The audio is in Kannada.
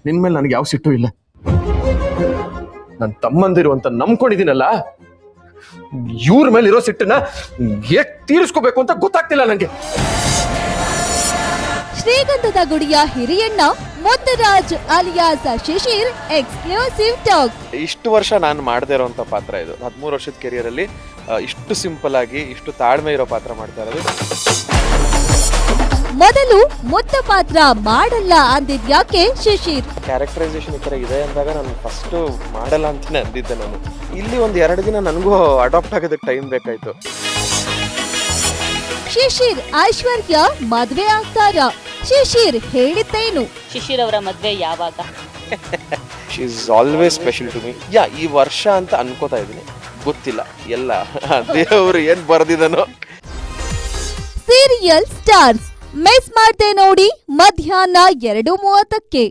ನಿನ್ ಮೇಲೆ ನನಗೆ ಯಾವ ಸಿಟ್ಟು ಇಲ್ಲ. ನನ್ನ ತಮ್ಮಂದಿರು ಅಂತ ನಂಬ್ಕೊಂಡಿದ್ದೀನಲ್ಲ, ಇವ್ರ ಮೇಲೆ ಇರೋ ಸಿಟ್ಟನ್ನ ಹೇಗ್ ತೀರಿಸ್ಕೋಬೇಕು ಅಂತ ಗೊತ್ತಾಗ್ತಿಲ್ಲ ನಂಗೆ. ಶ್ರೀಗಂಧದ ಗುಡಿಯ ಹಿರಿಯಣ್ಣ Muttaraj alias Shishir exclusive talk. ಇಷ್ಟು ವರ್ಷ ನಾನು ಮಾಡದೇ ಇರೋಂಥ ಪಾತ್ರ ಇದು. 13 ವರ್ಷದ ಕೆರಿಯರ್ ಅಲ್ಲಿ ಇಷ್ಟು ಸಿಂಪಲ್ ಆಗಿ ಇಷ್ಟು ತಾಳ್ಮೆ ಇರೋ ಪಾತ್ರ ಮಾಡ್ತಾ ಇರೋದು. ಮೊದಲು ಮುತ್ತ ಪಾತ್ರ ಮಾಡಲ್ಲ ಅಂದಿದ್ಯಾಕೆ ಶಿಶಿರ್? ಕ್ಯಾರೆಕ್ಟರೈಸೇಷನ್ ಈ ತರ ಇದೆ ಅಂದಾಗ ನಾನು ಫಸ್ಟ್ ಮಾಡಲ್ಲ ಅಂತಾನೆ ಅಂದಿದ್ದೆ. ನಾನು ಇಲ್ಲಿ ಒಂದ್ 2 ದಿನ ನನಗೂ ಅಡಾಪ್ಟ್ ಆಗೋದಕ್ಕೆ ಟೈಮ್ ಬೇಕಾಯ್ತು. ಶಿಶಿರ್ ಐಶ್ವರ್ಯ ಮದ್ವೆ ಆಗ್ತಾರ? ಶಿಶಿರ್ ಹೇಳಿದ್ದೇನು? ಶಿಶಿರ್ ಅವರ ಮದ್ವೆ ಯಾವಾಗ? She is always special to me. ಈ ವರ್ಷ ಅಂತ ಅನ್ಕೋತಾ ಇದ್ದೀನಿ, ಗೊತ್ತಿಲ್ಲ ಎಲ್ಲ ದೇವರು ಏನ್ ಬರ್ದಿದನೋ. ಸೀರಿಯಲ್ ಸ್ಟಾರ್ಸ್ ಮಿಸ್ ಮಾಡ್ದೆ ನೋಡಿ ಮಧ್ಯಾಹ್ನ 2:30ಕ್ಕೆ.